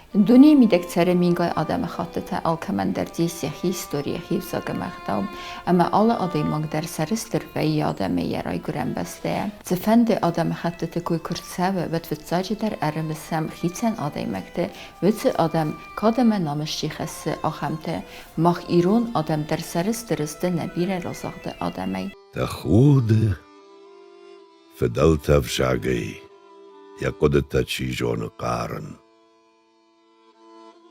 Դունի միդեկցերը մինգայ ադամը խատտը ալքամանդերձի սեխի իստորիա խիվսագը մաղդավ, ամա ալը ադայմակ դեր սարստրվեի ադամը երայ գրամբաստե։ Ձվենդը ադամը խատտը կույ կրծավը վտվծաջը դեր արմսամ խիցեն ադայմակտը, վծը ադամ կադամը նամշի խեսը ախամտը, մախ իրոն ադամ դեր սարստրստը նաբիրը ռոզաղդը ադամը։ Тахуды федалта в шагай, якодата чижон карн.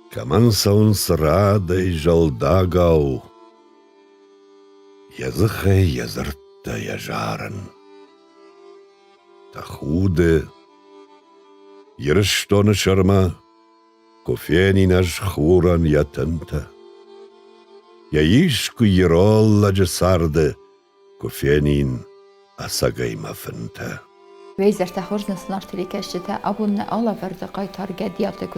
Каман саун срадай жалдагау, языхай языртта яжарын. Тахуды, ерыштоны шарма, кофени наш хуран ятынта. Яишку еролла джасарды, кофенин асагай мафынта. Вейзер тахорзнас нартеликеште абунне алăвăрд qaytar gădiаты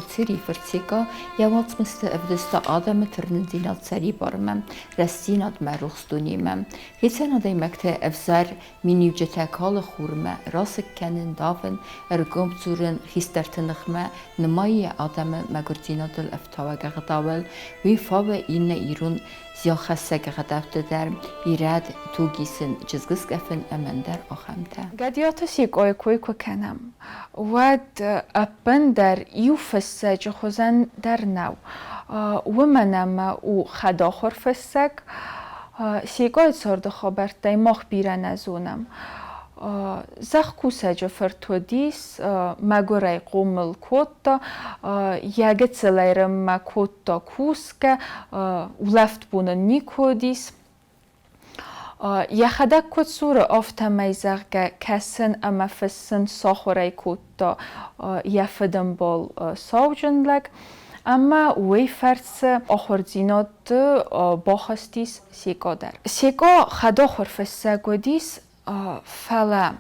Секъа явацмысты evdüsta adamı tırnındinat seri barmam restinat meruxstunimam Geçen adaymakte evzar minivcete kalı xurma rasık kenin davın ergomzurun histertınıxma nımayı adamı megurdinadıl eftava gağdavel ve fave inne irun زیاخسته که قدرت در ایراد توگیسن جزگس کفن امندر آخامته. گدیات سیقای کوی کنم ود اپن در یوفسه جخوزن در نو و منم او خداخور فسک سیقای سرد خبر تایماخ بیرن ازونم. زخ کوسه جفرتودیس مگوری قومل کوتا یگت سلیرم مکوتا کوسکه ولفت بونن نیکودیس یخدک کت سور آفتمی زغگه کسن اما فسن ساخوری کوتا یفدن بال ساوجن لگ اما وی فرس آخوردینات باخستیس سیقا در سیقا خدا خورفسه گودیس فلا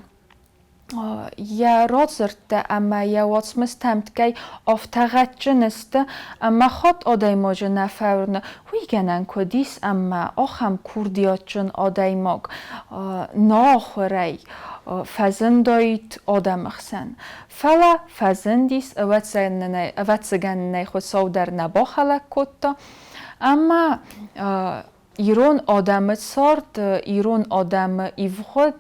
یا رازرده اما یا واتمستمت که افتغت جنسته اما خود آدای ماجه نفرنه وی گنن کدیس اما آخم کردیات جن آدای ماگ ناخوری فزندایت آدم اخسن فلا فزندیس اوت زگن نیخو سودر نبا خلق کتا اما ایران آدم سارد ایران آدم ایوخود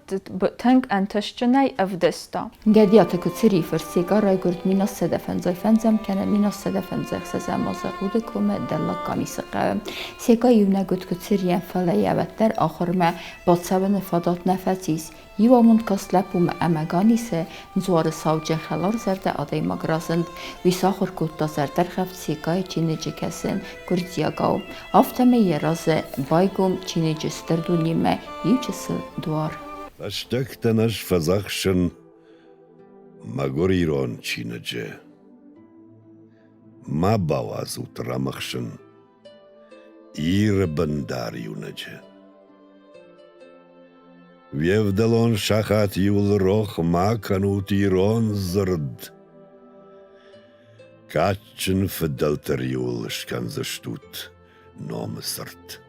تنگ انتشجنای افدستا. گدیات کتری فرسیگا رای گرد مینا صدفن زم کنه مینا صدفن سزم مازقود کم دلک کامی سقه. سیگا یونه گرد کتری فلای وتر آخر ما بادسبن فدات نفسیس. یوامون کسلپوم امگانیسه نزوار ساوجه خلار زرده آدای مگرازند ویساخور کتا زردر خفت سیگای چینجی کسن گردیاگاو. آفتمه یه رازه بایگم چینجی ستردونیمه یوچسل دوار. Baştaktanış fazakşın magor İran çinece. Ma bavaz utramakşın İr bandar yunece. Vevdalon şahat yul roh ma kanut İran zırd. Kaçın fedalter yul şkanzıştut nomsırt.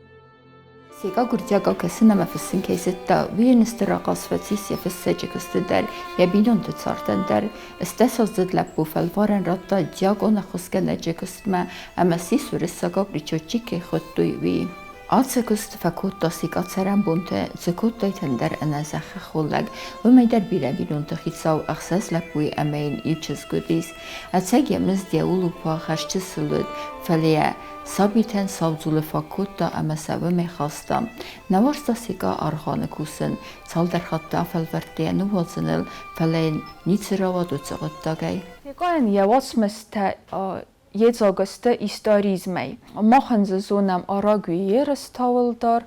Сега гурдяга касынама фысын кейсетта вирнистера қасфатисия фыссэджекысты дар ябинон тұцартан дар істесозды лаппу фалварен ратта диагона хускенеджекыстма амаси сурисага причочики хоттуй ви. Ацекust fakutta sika cerambunte zekutta tender anazakh khullag umeder birabinunte khitsaw akhsas lapui amain ilches gudis atsegyemiz diaulu pa khashchisulud falia sabiten savzulu fakutta amasavı mekhastam navarsta sika arxanı kusun salder hatta falverte nuvozunil falain nitsiravad utsagotagay Якоен явосмста Jedzogăstă istorizmei. Mohanză zonam aragui răstăvăldor,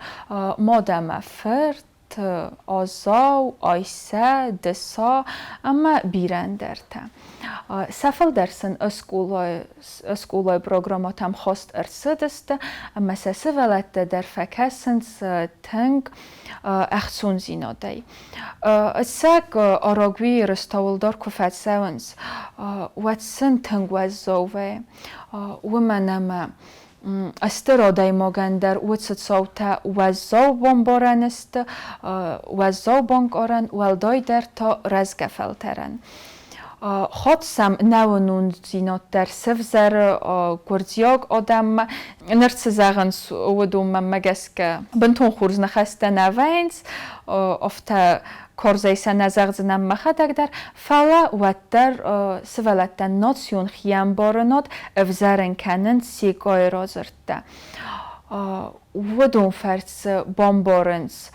modama fert, azau, aisa, desa, ama birenderte. Safal dersin öskulay programatam host ersıdıstı, ama sesi velette der fekessens teng اخسون زینادی. سگ آراگوی رستاولدار کفت سوانس واتسن تنگ وزاوه و منم استرادای ماگندر واتست صوتا وزاو بمبارنست وزاو بانک آرن ولدای در تا رزگفلترن. خودسم نوانون زینات در سفزر گردیاگ آدم نرس زغنس و دوم مگس که بنتون خورز نخسته نوینز افتا کارزایسه نزغزنم مخدک در فلا و در سولت ناسیون خیام بارنات افزارن کنن سیگای رازرده و دوم فرس بامبارنز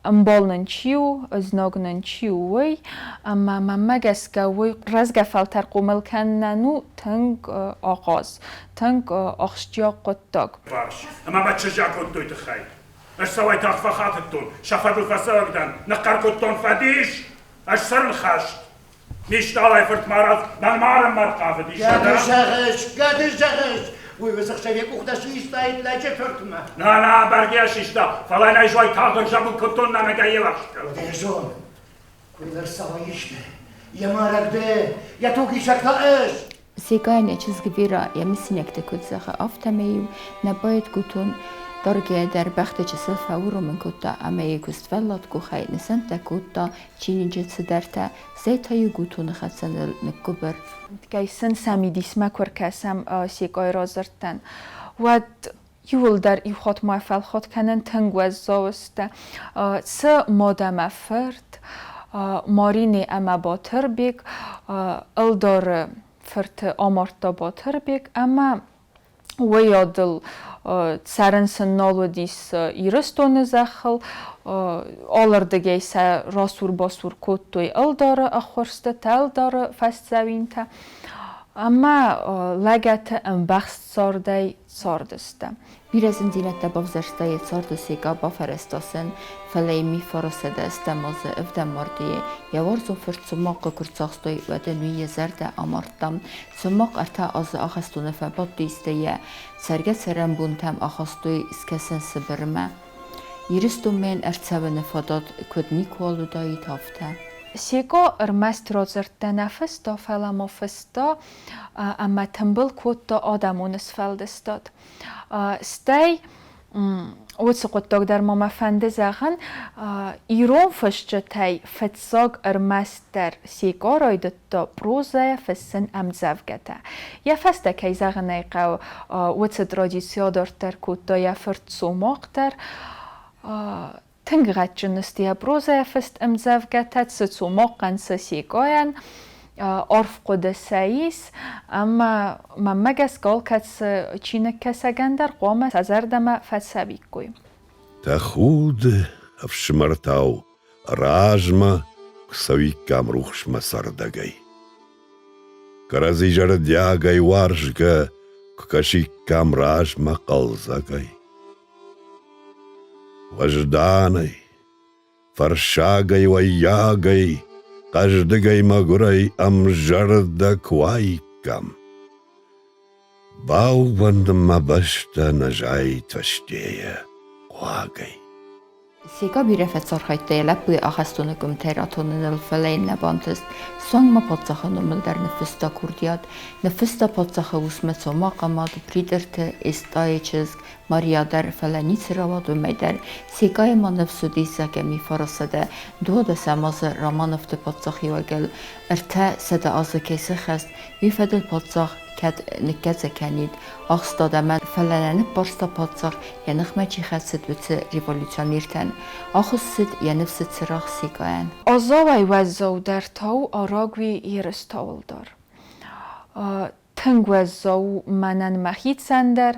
امبالن چیو از نگنن چیوی اما مگس که وی رزگ فلتر قومل کننو تنگ آغاز تنگ آخشجا قطاق باش اما بچه جا کن دوی تخیل اش سوای تاخفا خاطتون شفت الفساقدن نقر کتون فدیش اش سر الخشت نیشت آلای فرد مرض من مارم مرقافه دیش قدر ويوسخ شبيك وخدا شيشتا لا جفرتما لا برگه شیشتا فلای نایجوای تاغن جابو کتون نمگه وقت ودهجون كل سوايشته يا مارك ده يا توكي شكتا ايش سيقاين چیزگی بیرا یا مسینک تکود زخه آفتمیو نباید گوتون درگه در بخت جسل فورو من کتا اما یکست فلات گو خی نسن تکوتا چینی جتس درتا زیتایو گوتون خدسن نکبر گیسن سمی دیسمه کرکسم سیقای رازرتن و یول در ای خود موفل خود کنن تنگ و زاوسته سه مادم فرد مارینی اما باتر بیگ الدار فرد آمارتا باتر بیگ اما و یادل سرنسن نالو دیس ایرستون زخل آلردگی سه راسور باسور کتوی الداره اخورسته تل داره فست زوینته اما لگت ام بخست سارده ساردسته بیرزن دینت بافزرستای سارد سیگا بافرستاسن فلی می فرسده استمازه افده مردیه یوارزو فرد سماق کرساخستوی و دنوی زرد آماردم سماق ارتا از آخستونه فباد دیسته سرگه سرم بونتم آخستوی اسکسن سبرمه یرستو من ارتسوه نفاداد کدنی کوالو دایی تافته سیگا ارمست رازرده نفس دا فلما فستا اما تنبل کود دا آدمون اسفلدستاد ستی اوتس قطاق در ماما فنده زغن ایرون فشجه تای فتساگ ارمست در سیگا رایدت دا بروزه فسن امزوگته یا فسته که زغن ایقو اوتس درادیسیا دارتر کود دا یا فرد سوماق در تنگرات جنستی بروزه فست امزوگته سوماقن سیگاین عرف قدسیس اما ممگس گال کس چینک کسگندر قوم سزردم فسبیک کویم تخود افشمرتاو راجما کسویکام روخشما سردگی کرازی جردیاگی وارشگا کشیکام راجما قلزگی وجدانی فرشاگی و یاگی каждый магурай амжарда квайкам. Баувандма башта нажай тваштея квагай. سیگا بیرفت سرخایته لپوی آخستونگم تیراتونن الفلین نبانتست سونگ ما پادزاخه نمال در نفستا کردیاد نفستا پادزاخه وسمت سوما قماد پریدرت استای چزگ ماریا در فلانیت رواد و میدر سیگای ما نفسو دیزه که می فرسده دو ده سماز رامانفت پادزاخی وگل ارتا سده آزه کیسه خست ویفدل پادزاخ کد نکزه کنید آخستا من فلانه بارستا پادزاخ یا نخمه چی خست بوده ریولوچانیرتن آخست یا نفست سراخ سیگاین آزاوی وزاو در تاو آراگوی ایرستاول دار تنگ وزاو منن مخید سندر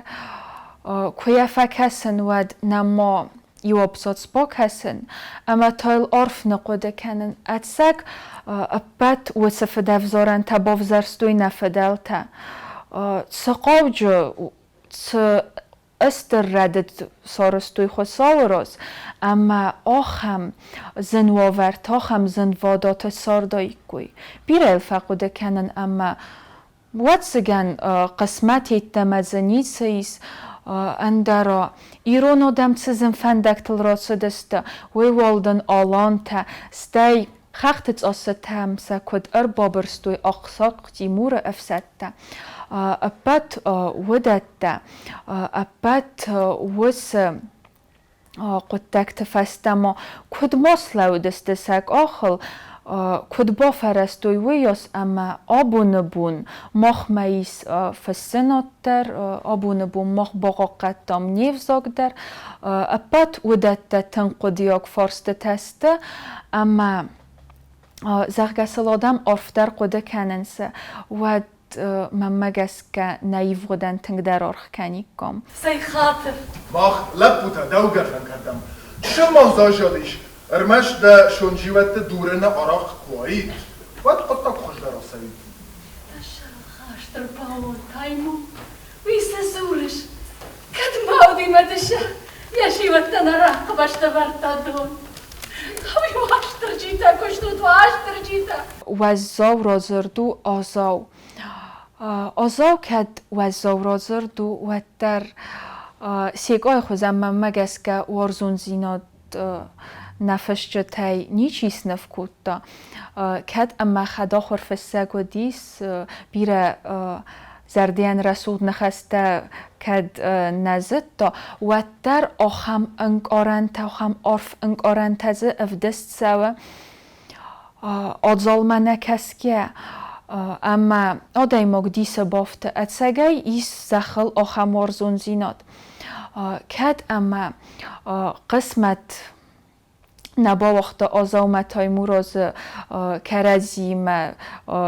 کویا فک هستن ود نما یو ابزاد سپاک هستن اما تایل عرف نقوده کنن اتساک ابت و سفدفزارن تا بافزرستوی نفدل تا سقاو جو استر ردد سارستوی خود ساوراز اما آخم زن واورت آخم زن وادات ساردایی کوی بیره الفقوده کنن اما واتسگن قسمتی تمزنی سیس اندرا ایران آدم سزن فندکتل راسدسته وی والدن آلان تا ستی خختت آسد همسا کد بابرستوی اقساق تیمور افسدته ابت ودته ابت وس قدکت فستما کد ماسلو دسته سگ آخل کد با فرستوی ویاس اما آبون بون مخ میس فسنات در آبون بون مخ باقا قدام نیفزاگ در اپت ودت تنقدیاک فارست تسته اما زغگسل آدم آفتر قده کننسه و من مگس که نایف بودن تنگ در آرخ کنی کم سی خاطر ماخ لبوتا دوگرن کردم چه موضوع شدیش ارمش ده شنجیوت دورن آراق کوایید وقت قطع خوش در آسایید تشار خاشتر باون تایمو ویسه زورش کد ماودی مدشه یشیوت نرق باشته برتادون خوی واشتر جیتا کشتود واشتر جیتا و زاو را زردو آزاو آزاو کد و زاو را زردو و در سیگای خوزم من مگس که وارزون زیناد نفش جتای نیچیس نفکود دا کد اما خدا خورف سگو دیس بیره زردین رسول نخسته کد نزد دا و در آخم انگ آرنت آخم عرف انگ آرنت از افدست سوه آدزال من نکسکیه اما آدای مگ دیس بافته اتسگای ایس زخل آخم وارزون زیناد کد اما قسمت نبا وقت آزاومت های موراز کرزیم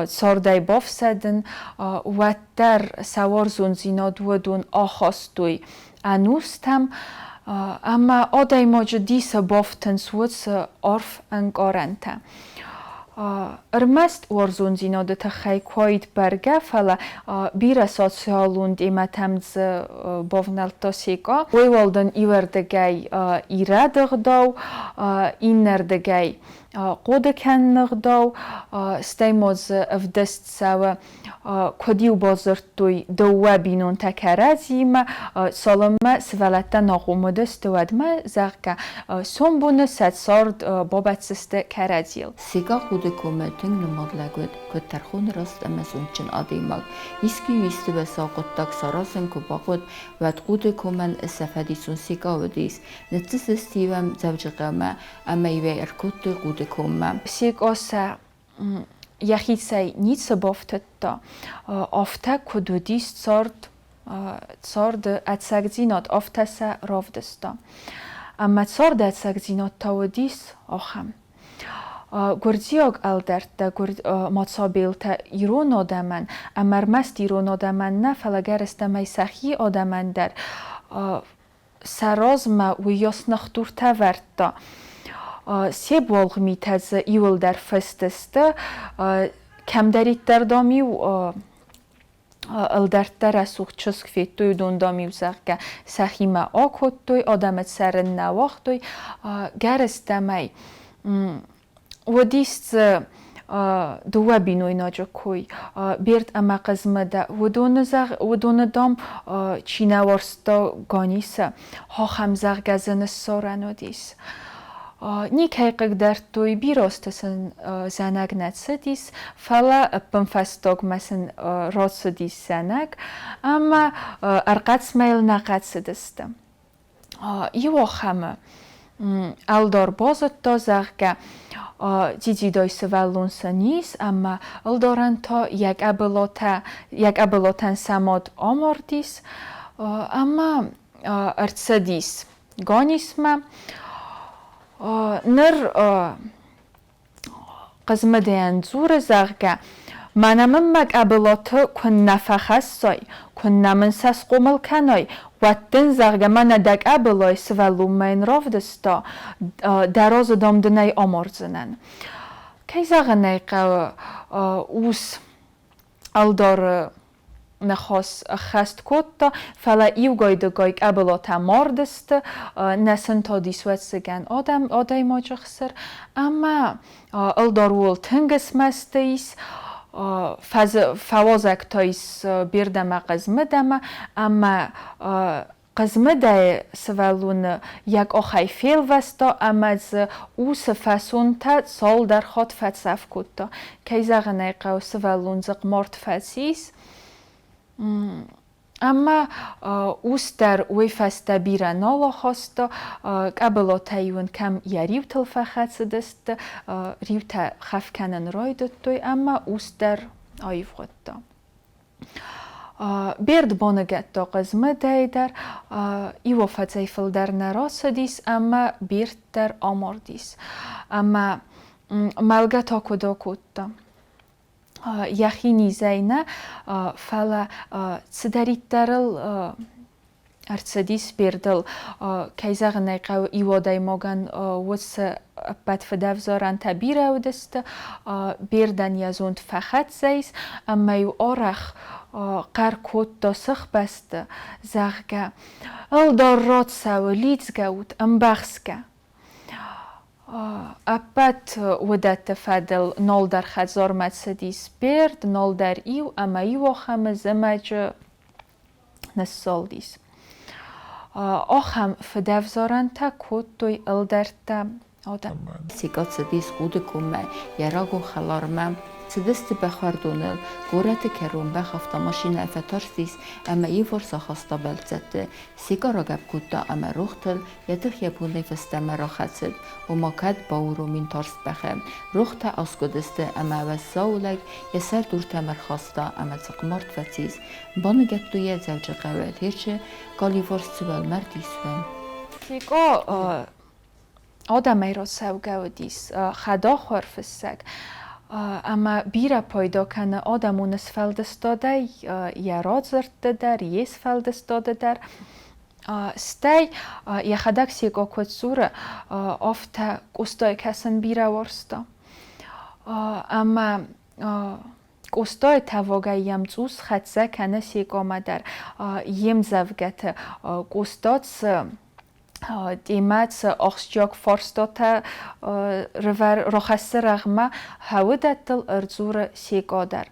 ساردای باف سدن و در سوار زنزیناد ودون آخاستوی انوستم اما آدای ماجو دیس بافتن سوز عرف انگارنته ارمست وارزون زیناده تخی کوید برگه فلا بیر سوسیالوند ایمتمز بافنالتا سیگا ویوالدن ایوردگی ایردغداو اینردگی قودکن نغداو ستیموز افدست سوا کدیو بازرتوی دو بینون تکرزیم سالما سولتا ناقومدست ودما زغکا سنبون ست سارد بابت سست کرزیل سیگا قود کومتن نمادلگود که ترخون راست امزون چن آدیماگ ایسکی ویسته به ساقودتاک ساراسن که باقود ود قود کومن استفادیسون سیگا ودیس نتس استیوم زوج قمه اما ایوه ارکود قود کومه سیگا سا یخی سی نیت بافتت دا آفته کدودیست سارد اتساگ زینات آفته سا راودستا اما سارد اتساگ زینات تاودیس آخم گردیاگ الدرد دا ماتسابیل تا ایرون آدمن امر مست ایرون آدمن نه فلگر استمی سخی آدمن در سرازم و یاس نختور تورد دا سی بالغ میتز ایول در فستست کم دارید در دامی و الدرد در اسوخ چسک فیت توی دون دامی و زغگه سخیمه آکود توی آدمت سر نواخت توی گرستمی و دیست دو بینوی ناجا کوی بیرد اما قزمه ده و دون دام چینه ورستا گانیسه ها خمزغ گزن سارنو دیس نیک حقیق در توی بیراست سن زنگ نتسه دیس فلا پنفستاگ مثلا راست دیس زنگ اما ارقد سمیل نقد سدستم یو خمه الدار بازد تا زغگه دیدی دای سوالون سنیس اما الدارن تا یک ابلاتن سماد آماردیس اما ارتسدیس گانیسمه نر قزمه دیان زور زغگه منم مگ ابلات کن نفخ سای کن نمن سس قومل کنای وقتن زغگه من دگ ابلای سوالوم من رافدستا دراز دامدنای آمارزنن کی زغه نیقه اوس الدار نخواست خست کتا فلا ایو گایده گایگ ابلات ماردست نسن تا دیسوت سگن آدای ماجه خسر اما الدارول تنگس مستیس فوازک تایس بیردم قزمه دم اما قزمه ده سوالون یک آخای فیل وستا اما از او سفاسون تا سال در خود فتصف کتا که زغنه قو سوالون زق مرد فسیس اما اوستر ویفست بیره نالا خواستا قبلا تایون کم یریو تلفخت سدست ریو تا خفکنن رای دوتوی اما اوستر آیف خودتا برد بانگت دا قزمه دایدر ایو فتزیفل در نراسدیس اما برد در آماردیس اما ملگتا کدا کدتا یخینی زینه فلا صدریترل ارتسدیس بردل کیزاغ نیقو ایوادای ماگن وس بد فدفزارن تبیر اودست بردن یزوند فخت زیس اما یو آرخ قر کود دا سخ بست زغگه ال دار رات سو لیدزگه ود امبخسگه اپت ودت فدل نال در خزار مدسدیس برد نال در ایو اما ایو خم زمج نسال دیس آخم فدفزارن تا کود دوی ال در تا آدم سیگات سدیس خود کمه یراغو خلارمم سدست بخوردونل گورت کرون بخفتا ماشین افتارسیس اما ای فرصا خاستا بلزده سیگارا گب کتا اما روختل یدخ یبونه فستم را خدسد و ما کد باورو من تارست بخم روخت اسکودسته اما وزاولگ یسر دور تمر خاستا اما زقمارت فتیز بانگت دوی زوج قوال هرچه گالی فرص سوال مردیسوم سیگا آدم ای را سوگو دیس خدا خورفسگ اما بیره پیدا کنه آدمون اسفلدستاده یراد زرده در یس فلدستاده در ستی یخدک سیگا کد سوره آفتا گستای کسن بیره ورستا اما گستای تواگه یم زوز خدزه کنه سیگا مدر یم زوگت گستات دیمت آخشجاک فارستاته رخصه رغمه هودتل ارزور سیگا در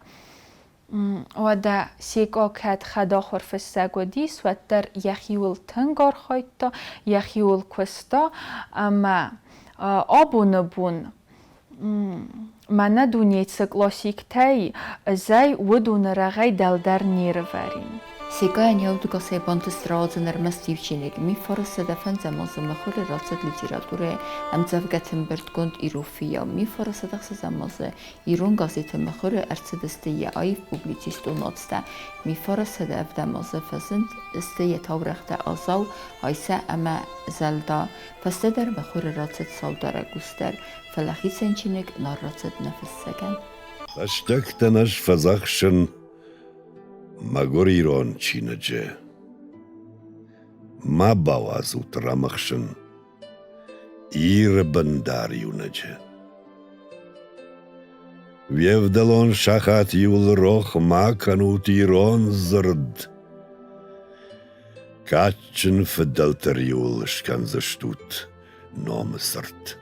و ده سیگا کد خدا خورفستگو دیس و در یخیول تنگار خواهیتا یخیول کستا اما آبون بون من دونیت سکلاسیک تایی زی ودون رغی دل در نیرورین سیگا نیاودو گاسه بانتست رازن ارمستیوچینگ می فرسته دفن زمازه مخور راسد لیتراتوره ام زوگتن برد گند ایروفیا می فرسته دخص زمازه ایرون گازیت مخور ارسدسته یه آیف پوبلیتیست و ناتسته می فرسته دف دمازه فزند استه یه تاورخته آزاو هایسه اما زلدا پسته در مخور راسد سالداره گوستر فلخی سنچینگ نار راسد نفس سگن اشتکتنش فزخشن مگر ایران چینجه ما باواز اترامخشن ایر بنداریونجه ویفدلون شخات یول روخ ما کنوت ایران زرد کچن فدلتر یول شکنزشتوت نام سرد